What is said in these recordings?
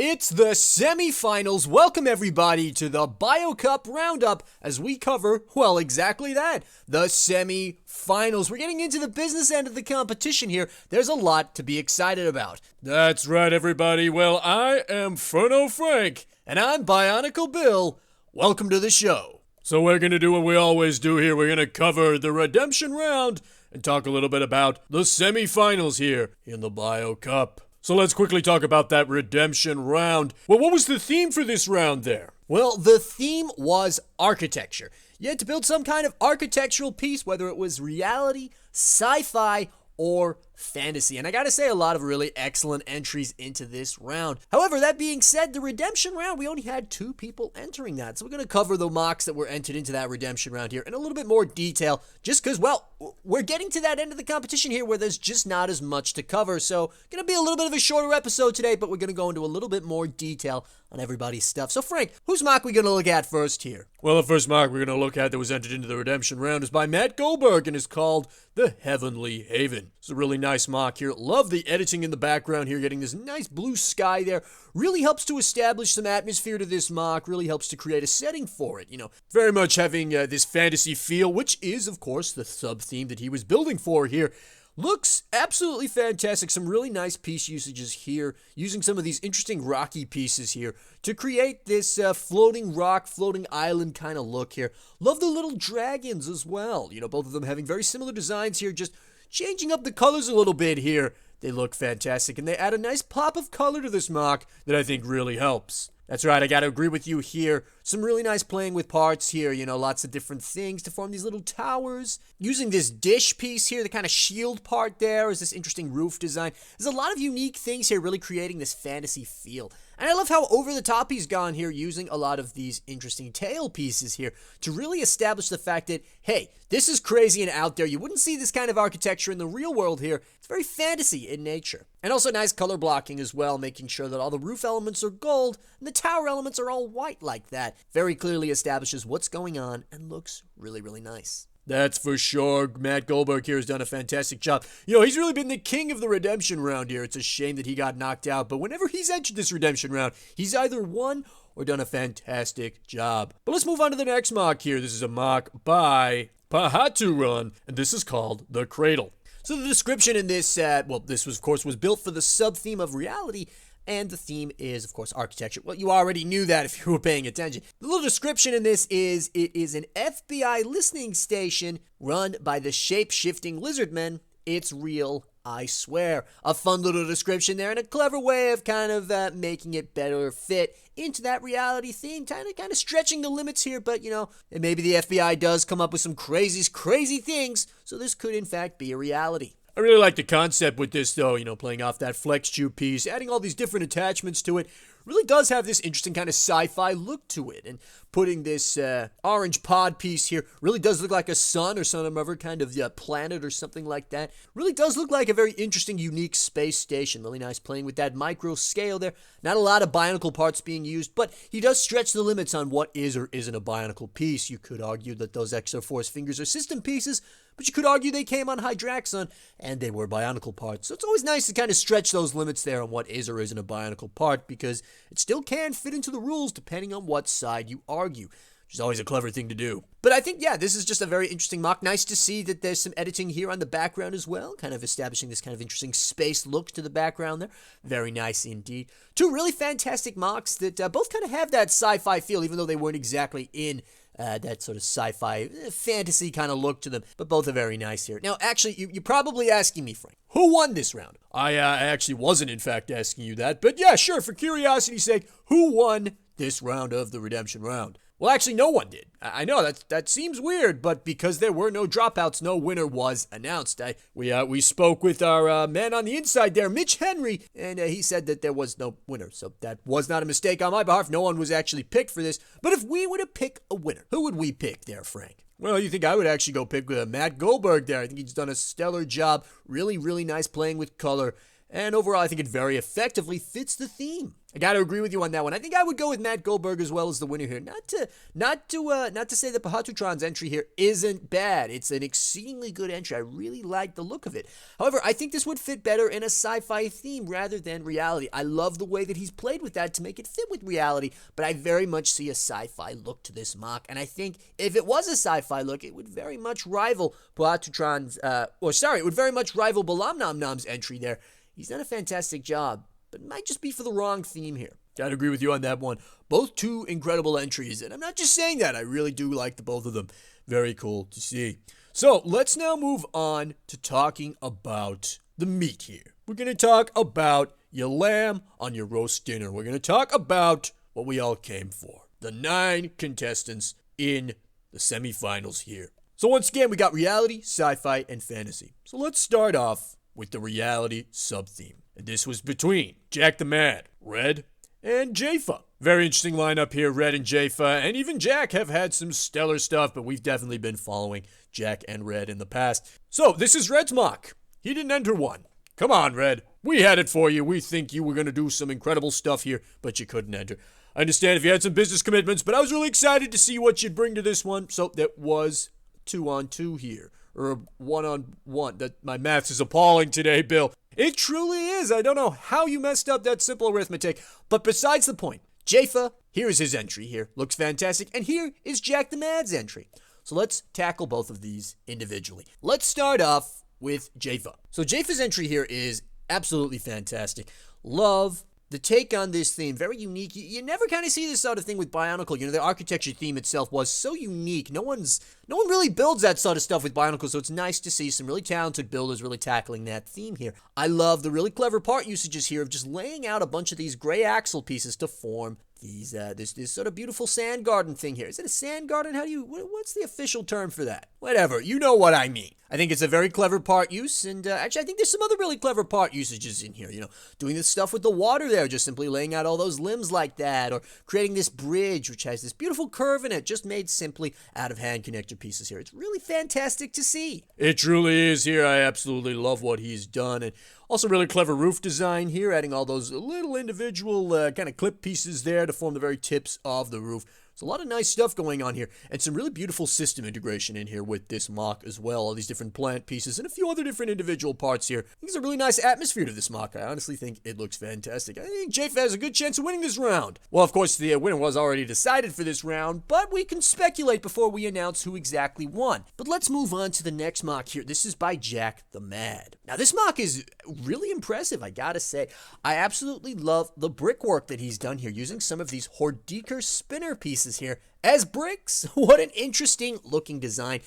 It's the semifinals. Welcome everybody to the BioCup Roundup as we cover, well, exactly that, the semifinals. We're getting into the business end of the competition here. There's a lot to be excited about. That's right, everybody. Well, I am Ferno Frank. And I'm Bionicle Bill. Welcome to the show. So we're going to do what we always do here. We're going to cover the redemption round and talk a little bit about the semifinals here in the BioCup. So let's quickly talk about that redemption round. Well, what was the theme for this round there? Well, the theme was architecture. You had to build some kind of architectural piece, whether it was reality, sci-fi, or fantasy. And I gotta say, a lot of really excellent entries into this round. However, that being said, the redemption round, we only had 2 people entering that. So we're gonna cover the mocks that were entered into that redemption round here in a little bit more detail, just because, well, we're getting to that end of the competition here where there's just not as much to cover. So gonna be a little bit of a shorter episode today, but we're gonna go into a little bit more detail on everybody's stuff. So Frank, whose mock we gonna look at first here? Well, the first mock we're going to look at that was entered into the redemption round is by Matt Goldberg and is called The Heavenly Haven. It's a really nice mock here. Love the editing in the background here, getting this nice blue sky there. Really helps to establish some atmosphere to this mock, really helps to create a setting for it. You know, very much having this fantasy feel, which is, of course, the sub-theme that he was building for here. Looks absolutely fantastic. Some really nice piece usages here, using some of these interesting rocky pieces here to create this floating rock, floating island kind of look here. Love the little dragons as well. You know, both of them having very similar designs here, just changing up the colors a little bit here. They look fantastic, and they add a nice pop of color to this mock that I think really helps. That's right, I gotta agree with you here. Some really nice playing with parts here, you know, lots of different things to form these little towers. Using this dish piece here, the kind of shield part there, is this interesting roof design. There's a lot of unique things here, really creating this fantasy feel. And I love how over the top he's gone here, using a lot of these interesting tail pieces here to really establish the fact that, hey, this is crazy and out there. You wouldn't see this kind of architecture in the real world here. It's very fantasy in nature. And also nice color blocking as well, making sure that all the roof elements are gold and the tower elements are all white like that. Very clearly establishes what's going on and looks really, really nice. That's for sure. Matt Goldberg here has done a fantastic job. You know, he's really been the king of the redemption round here. It's a shame that he got knocked out, but whenever he's entered this redemption round, he's either won or done a fantastic job. But let's move on to the next mock here. This is a mock by Patron, and this is called The Cradle. So the description in this, this was, of course, was built for the sub-theme of reality, and the theme is, of course, architecture. Well, you already knew that if you were paying attention. The little description in this is, it is an FBI listening station run by the shape-shifting lizard men. It's real, I swear. A fun little description there and a clever way of kind of making it better fit into that reality theme. Kind of stretching the limits here, but, you know, and maybe the FBI does come up with some crazy things, so this could, in fact, be a reality. I really like the concept with this, though, you know, playing off that flex tube piece, adding all these different attachments to it. Really does have this interesting kind of sci-fi look to it. And putting this orange pod piece here really does look like a sun or some other kind of planet or something like that. Really does look like a very interesting, unique space station. Really nice playing with that micro scale there. Not a lot of Bionicle parts being used, but he does stretch the limits on what is or isn't a Bionicle piece. You could argue that those Exo Force fingers are system pieces, but you could argue they came on Hydraxon, and they were Bionicle parts. So it's always nice to kind of stretch those limits there on what is or isn't a Bionicle part, because it still can fit into the rules depending on what side you argue, which is always a clever thing to do. But I think, yeah, this is just a very interesting mock. Nice to see that there's some editing here on the background as well, kind of establishing this kind of interesting space look to the background there. Very nice indeed. 2 really fantastic mocks that both kind of have that sci-fi feel, even though they weren't exactly in that sort of sci-fi fantasy kind of look to them, but both are very nice here. Now, actually, you're probably asking me, Frank, who won this round? I actually wasn't, in fact, asking you that, but yeah, sure, for curiosity's sake, who won this round of the redemption round? Well, actually, no one did. I know that seems weird, but because there were no dropouts, no winner was announced. We spoke with our man on the inside there, Mitch Henry, and he said that there was no winner. So that was not a mistake on my behalf. No one was actually picked for this. But if we were to pick a winner, who would we pick there, Frank? Well, you think I would actually go pick Matt Goldberg there. I think he's done a stellar job. Really, really nice playing with color. And overall, I think it very effectively fits the theme. I gotta agree with you on that one. I think I would go with Matt Goldberg as well as the winner here. Not to say that Patron's entry here isn't bad. It's an exceedingly good entry. I really like the look of it. However, I think this would fit better in a sci-fi theme rather than reality. I love the way that he's played with that to make it fit with reality, but I very much see a sci-fi look to this mock. And I think if it was a sci-fi look, it would very much rival Patron's, it would very much rival Balam Nom Nom's entry there. He's done a fantastic job, but it might just be for the wrong theme here. Gotta agree with you on that one. Both two incredible entries, and I'm not just saying that. I really do like the both of them. Very cool to see. So let's now move on to talking about the meat here. We're gonna talk about your lamb on your roast dinner. We're gonna talk about what we all came for. The 9 contestants in the semifinals here. So once again, we got reality, sci-fi, and fantasy. So let's start off with the reality sub-theme. And this was between Jack the Mad, Red, and Jafa. Very interesting lineup here, Red and Jafa, and even Jack have had some stellar stuff, but we've definitely been following Jack and Red in the past. So this is Red's mock. He didn't enter one. Come on, Red. We had it for you. We think you were going to do some incredible stuff here, but you couldn't enter. I understand if you had some business commitments, but I was really excited to see what you'd bring to this one. So that was 2-on-2 here. Or 1-on-1. That my maths is appalling today, Bill. It truly is. I don't know how you messed up that simple arithmetic. But besides the point, Jafa, here is his entry here. Looks fantastic. And here is Jack the Mad's entry. So let's tackle both of these individually. Let's start off with Jafa. So Jafa's entry here is absolutely fantastic. Love the take on this theme, very unique. You never kind of see this sort of thing with Bionicle. You know, the architecture theme itself was so unique. No one really builds that sort of stuff with Bionicle, so it's nice to see some really talented builders really tackling that theme here. I love the really clever part usages here of just laying out a bunch of these gray axle pieces to form these this sort of beautiful sand garden thing here. Is it a sand garden? What's the official term for that? Whatever, you know what I mean. I think it's a very clever part use, and actually I think there's some other really clever part usages in here. You know, doing this stuff with the water there, just simply laying out all those limbs like that, or creating this bridge which has this beautiful curve in it, just made simply out of hand connector pieces here. It's really fantastic to see. It truly is here. I absolutely love what he's done, and also really clever roof design here, adding all those little individual kind of clip pieces there to form the very tips of the roof. There's a lot of nice stuff going on here, and some really beautiful system integration in here with this mock as well. All these different plant pieces and a few other different individual parts here. I think there's a really nice atmosphere to this mock. I honestly think it looks fantastic. I think Jafa has a good chance of winning this round. Well, of course, the winner was already decided for this round, but we can speculate before we announce who exactly won. But let's move on to the next mock here. This is by Jack the Mad. Now, this mock is really impressive, I gotta say. I absolutely love the brickwork that he's done here, using some of these Hordeaker spinner pieces here as bricks. What an interesting looking design.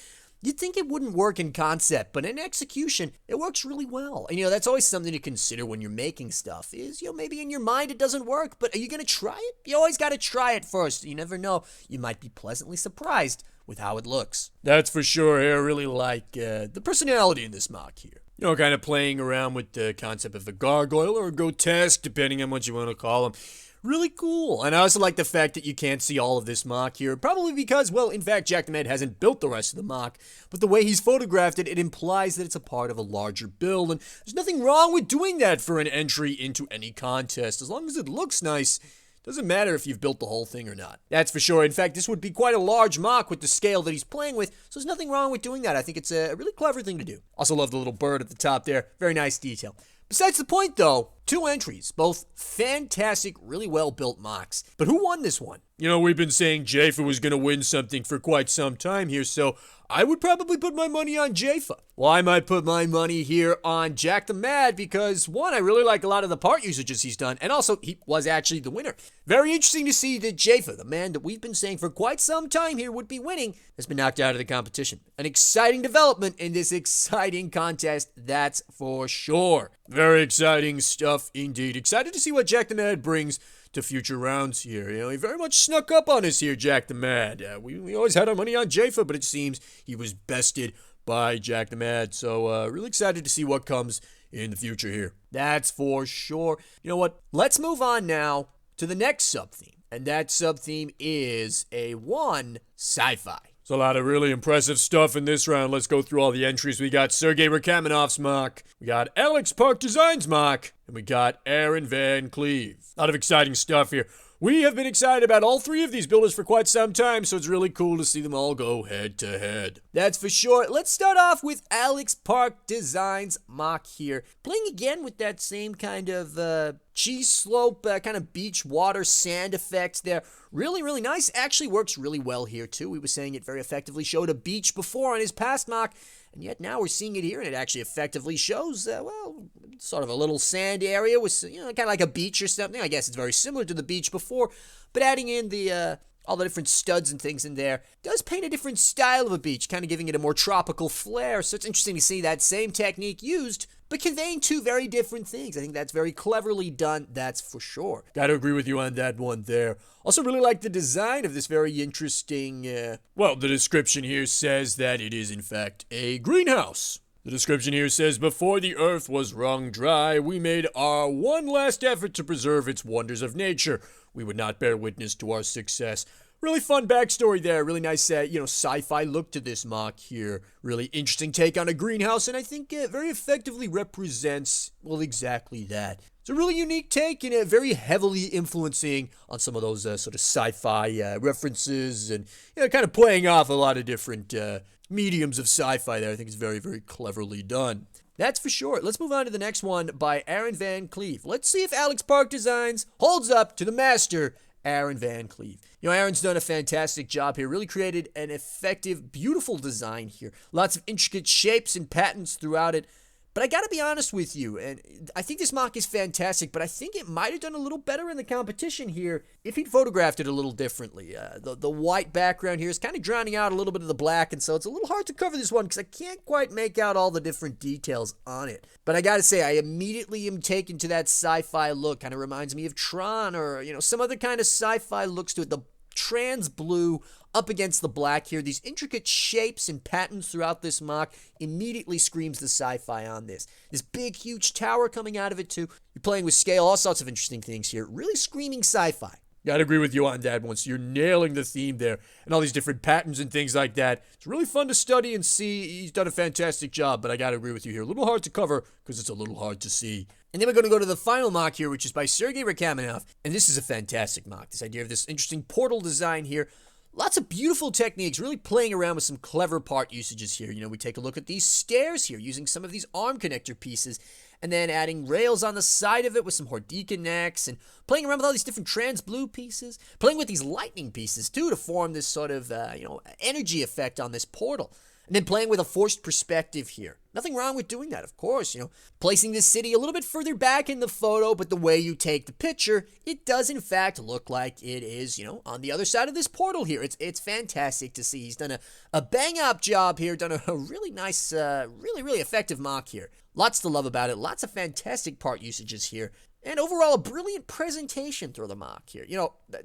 You'd think it wouldn't work in concept, but in execution, it works really well. And that's always something to consider when you're making stuff is, maybe in your mind it doesn't work, but are you going to try it? You always got to try it first. You never know. You might be pleasantly surprised with how it looks. That's for sure. I really like the personality in this mock here. Kind of playing around with the concept of a gargoyle or a grotesque, depending on what you want to call them. Really cool. And I also like the fact that you can't see all of this mock here. Probably because, well, in fact, Jack the Mad hasn't built the rest of the mock. But the way he's photographed it, it implies that it's a part of a larger build. And there's nothing wrong with doing that for an entry into any contest. As long as it looks nice, doesn't matter if you've built the whole thing or not. That's for sure. In fact, this would be quite a large mock with the scale that he's playing with. So there's nothing wrong with doing that. I think it's a really clever thing to do. Also love the little bird at the top there. Very nice detail. Besides the point, though, 2 entries, both fantastic, really well-built mocks. But who won this one? We've been saying Jafa was going to win something for quite some time here, so I would probably put my money on Jafa. Well, I might put my money here on Jack the Mad because, one, I really like a lot of the part usages he's done, and also, he was actually the winner. Very interesting to see that Jafa, the man that we've been saying for quite some time here would be winning, has been knocked out of the competition. An exciting development in this exciting contest, that's for sure. Very exciting stuff indeed. Excited to see what Jack the Mad brings to future rounds here. He very much snuck up on us here, Jack the Mad. We always had our money on Jafa, but it seems he was bested by Jack the Mad. So really excited to see what comes in the future here. That's for sure. You know what? Let's move on now to the next sub-theme. And that sub-theme is a 1 sci-fi. There's a lot of really impressive stuff in this round. Let's go through all the entries. We got Sergei Rakamenov's mock, we got Alex Park Design's mock, and we got Aaron Van Cleve. A lot of exciting stuff here. We have been excited about all three of these builders for quite some time, so it's really cool to see them all go head to head. That's for sure. Let's start off with Alex Park Design's mock here. Playing again with that same kind of cheese slope, kind of beach water sand effect there. Really, really nice. Actually works really well here too. We were saying it very effectively showed a beach before on his past mock, and yet now we're seeing it here, and it actually effectively shows, well, sort of a little sand area with, kind of like a beach or something. I guess it's very similar to the beach before, but adding in the all the different studs and things in there does paint a different style of a beach, kind of giving it a more tropical flair. So it's interesting to see that same technique used, but conveying two very different things. I think that's very cleverly done, that's for sure. Gotta agree with you on that one there. Also really like the design of this very interesting, well, the description here says that it is in fact a greenhouse. The description here says, before the earth was wrung dry, we made our one last effort to preserve its wonders of nature. We would not bear witness to our success. Really fun backstory there. Really nice, sci-fi look to this mock here. Really interesting take on a greenhouse, and I think it very effectively represents, well, exactly that. It's a really unique take and very heavily influencing on some of those sort of sci-fi references and, kind of playing off a lot of different mediums of sci-fi there. I think it's very, very cleverly done. That's for sure. Let's move on to the next one by Aaron Van Cleve. Let's see if Alex Park Designs holds up to the master, Aaron Van Cleve. Aaron's done a fantastic job here. Really created an effective, beautiful design here. Lots of intricate shapes and patterns throughout it. But I gotta be honest with you, and I think this mock is fantastic, but I think it might have done a little better in the competition here if he'd photographed it a little differently. The white background here is kind of drowning out a little bit of the black, and so it's a little hard to cover this one because I can't quite make out all the different details on it. But I gotta say, I immediately am taken to that sci-fi look. Kind of reminds me of Tron or, some other kind of sci-fi looks to it. The trans blue up against the black here. These intricate shapes and patterns throughout this mock immediately screams the sci-fi on this. This big, huge tower coming out of it too. You're playing with scale, all sorts of interesting things here. Really screaming sci-fi. Gotta agree with you on that one. So you're nailing the theme there and all these different patterns and things like that. It's really fun to study and see. He's done a fantastic job, but I gotta agree with you here. A little hard to cover because it's a little hard to see. And then we're going to go to the final mock here, which is by Sergei Rakamenov. And this is a fantastic mock. This idea of this interesting portal design here. Lots of beautiful techniques, really playing around with some clever part usages here. We take a look at these stairs here, using some of these arm connector pieces, and then adding rails on the side of it with some Hordika necks, and playing around with all these different trans blue pieces, playing with these lightning pieces too to form this sort of, energy effect on this portal. And then playing with a forced perspective here. Nothing wrong with doing that, of course, Placing this city a little bit further back in the photo, but the way you take the picture, it does in fact look like it is, on the other side of this portal here. It's fantastic to see. He's done a bang-up job here, done a really nice, really, really effective mock here. Lots to love about it. Lots of fantastic part usages here. And overall, a brilliant presentation through the mock here.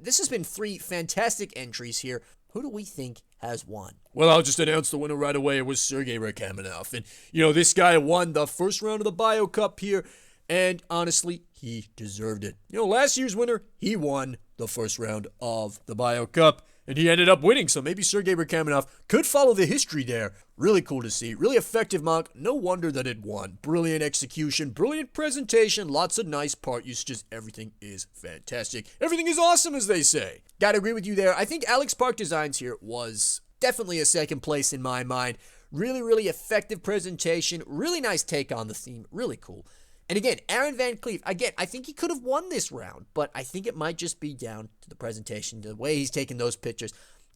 This has been 3 fantastic entries here. Who do we think has won? Well, I'll just announce the winner right away. It was Sergei Rakamenov. And, this guy won the first round of the Bio Cup here. And honestly, he deserved it. Last year's winner, he won the first round of the Bio Cup. And he ended up winning, so maybe Sergei Rakamenov could follow the history there. Really cool to see. Really effective mock. No wonder that it won. Brilliant execution, brilliant presentation, lots of nice part usages. Everything is fantastic. Everything is awesome, as they say. Gotta agree with you there. I think Alex Park Designs here was definitely a second place in my mind. Really, really effective presentation. Really nice take on the theme. Really cool. And again, Aaron Van Cleve, again, I think he could have won this round, but I think it might just be down to the presentation, the way he's taking those pictures.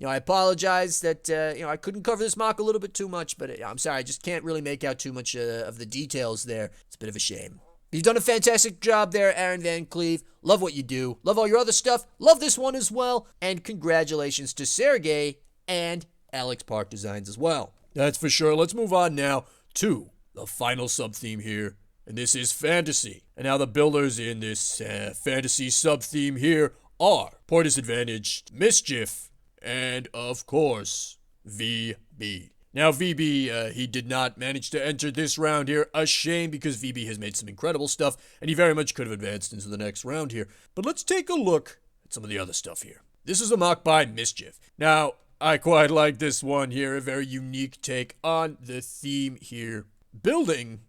I apologize that, I couldn't cover this mock a little bit too much, but I'm sorry, I just can't really make out too much of the details there. It's a bit of a shame. You've done a fantastic job there, Aaron Van Cleve. Love what you do. Love all your other stuff. Love this one as well. And congratulations to Sergei and Alex Park Designs as well. That's for sure. Let's move on now to the final sub-theme here. And this is fantasy. And now the builders in this fantasy sub-theme here are Poor Disadvantaged, Mischief, and of course, VB. Now VB, he did not manage to enter this round here. A shame because VB has made some incredible stuff and he very much could have advanced into the next round here. But let's take a look at some of the other stuff here. This is a mock by Mischief. Now, I quite like this one here, a very unique take on the theme here. Building,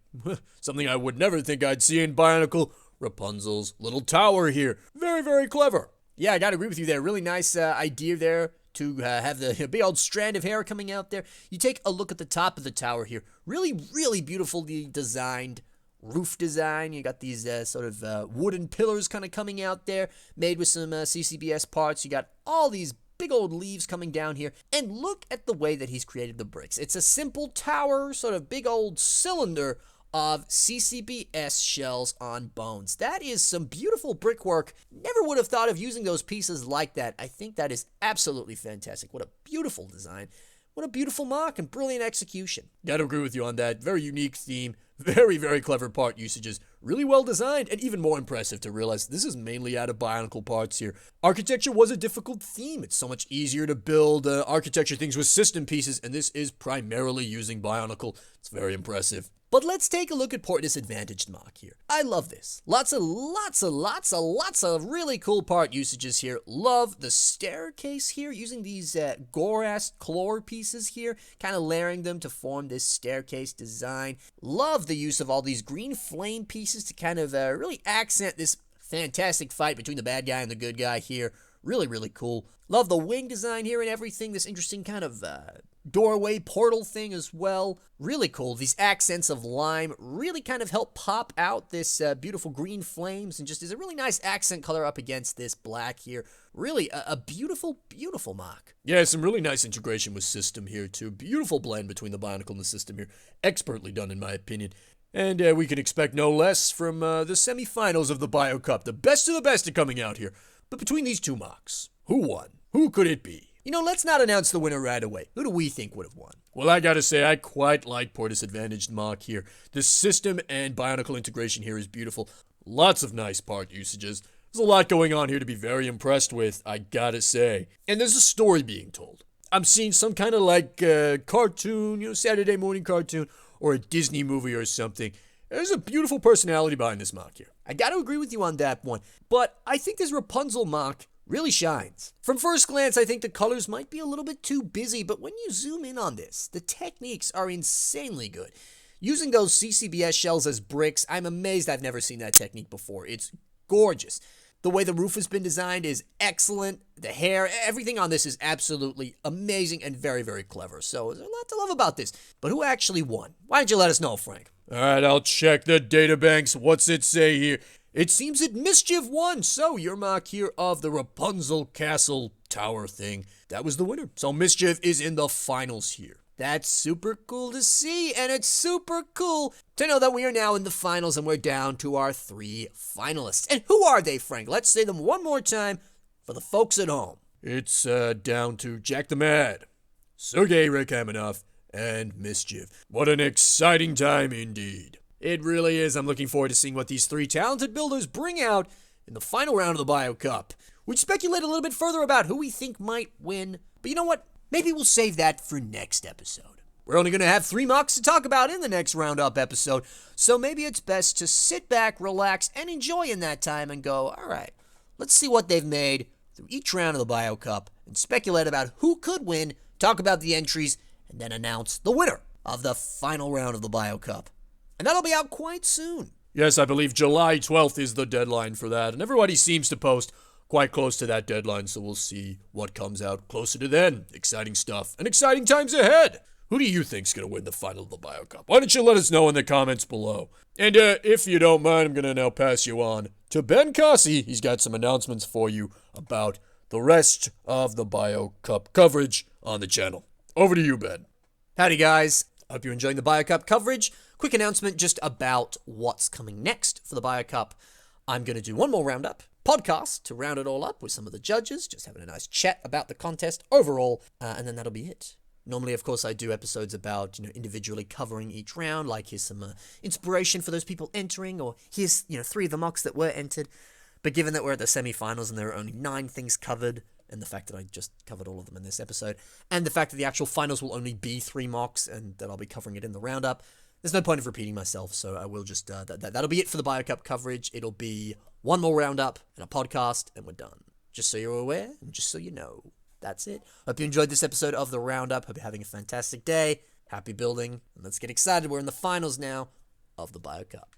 something I would never think I'd see in Bionicle, Rapunzel's little tower here. Very, very clever. Yeah, I gotta agree with you there. Really nice idea there to have the big old strand of hair coming out there. You take a look at the top of the tower here. Really, really beautifully designed roof design. You got these sort of wooden pillars kind of coming out there, made with some CCBS parts. You got all these big old leaves coming down here. And look at the way that he's created the bricks. It's a simple tower, sort of big old cylinder of CCBS shells on bones. That is some beautiful brickwork. Never would have thought of using those pieces like that. I think that is absolutely fantastic. What a beautiful design. What a beautiful mock and brilliant execution. Gotta agree with you on that. Very unique theme. Very, very clever part usages. Really well designed, and even more impressive to realize this is mainly out of Bionicle parts here. Architecture was a difficult theme. It's so much easier to build architecture things with system pieces, and this is primarily using Bionicle. It's very impressive. But let's take a look at port disadvantaged mock here. I love this. Lots of really cool part usages here. Love the staircase here, using these Gorast Chlor pieces here, kind of layering them to form this staircase design. Love the use of all these green flame pieces to kind of really accent this fantastic fight between the bad guy and the good guy here. Really, really cool. Love the wing design here and everything. This interesting kind of doorway portal thing as well. Really cool. These accents of lime really kind of help pop out this beautiful green flames and just is a really nice accent color up against this black here. Really a beautiful, beautiful mock. Yeah, some really nice integration with system here too. Beautiful blend between the Bionicle and the system here. Expertly done in my opinion. And we can expect no less from the semifinals of the Bio Cup. The best of the best are coming out here. But between these two mocks, who won? Who could it be? You know, let's not announce the winner right away. Who do we think would have won? Well, I gotta say, I quite like Port Disadvantaged mock here. The system and Bionicle integration here is beautiful. Lots of nice part usages. There's a lot going on here to be very impressed with, I gotta say. And there's a story being told. I'm seeing some kind of like cartoon, Saturday morning cartoon, or a Disney movie or something. There's a beautiful personality behind this mock here. I gotta agree with you on that one. But I think this Rapunzel mock really shines. From first glance, I think the colors might be a little bit too busy, but when you zoom in on this, the techniques are insanely good. Using those CCBS shells as bricks, I'm amazed I've never seen that technique before. It's gorgeous. The way the roof has been designed is excellent. The hair, everything on this is absolutely amazing and very, very clever. So there's a lot to love about this. But who actually won? Why don't you let us know, Frank? Alright, I'll check the databanks. What's it say here? It seems that Mischief won, so your mock here of the Rapunzel Castle Tower thing, that was the winner. So Mischief is in the finals here. That's super cool to see, and it's super cool to know that we are now in the finals and we're down to our 3 finalists. And who are they, Frank? Let's say them one more time for the folks at home. It's down to Jack the Mad, Sergei Rachmaninoff, and Mischief. What an exciting time indeed. It really is. I'm looking forward to seeing what these 3 talented builders bring out in the final round of the Bio Cup. We'd speculate a little bit further about who we think might win, but you know what? Maybe we'll save that for next episode. We're only going to have 3 mocks to talk about in the next roundup episode, so maybe it's best to sit back, relax, and enjoy in that time and go, all right, let's see what they've made through each round of the Bio Cup and speculate about who could win, talk about the entries, and then announce the winner of the final round of the Bio Cup. And that'll be out quite soon. Yes, I believe July 12th is the deadline for that, and everybody seems to post quite close to that deadline, so we'll see what comes out closer to then. Exciting stuff, and exciting times ahead. Who do you think's going to win the final of the Bio Cup? Why don't you let us know in the comments below? And if you don't mind, I'm going to now pass you on to Ben Cossy. He's got some announcements for you about the rest of the Bio Cup coverage on the channel. Over to you, Ben. Howdy, guys. Hope you're enjoying the Bio Cup coverage. Quick announcement just about what's coming next for the Bio Cup. I'm going to do one more roundup podcast to round it all up with some of the judges, just having a nice chat about the contest overall, and then that'll be it. Normally, of course, I do episodes about, individually covering each round, like here's some inspiration for those people entering, or here's, 3 of the mocks that were entered. But given that we're at the semifinals and there are only 9 things covered, and the fact that I just covered all of them in this episode, and the fact that the actual finals will only be 3 mocks, and that I'll be covering it in the roundup, there's no point of repeating myself, so I will just, that'll be it for the Bio Cup coverage. It'll be one more roundup and a podcast, and we're done. Just so you're aware, and just so you know. that's it. Hope you enjoyed this episode of The Roundup. Hope you're having a fantastic day. Happy building. And let's get excited. We're in the finals now of the Bio Cup.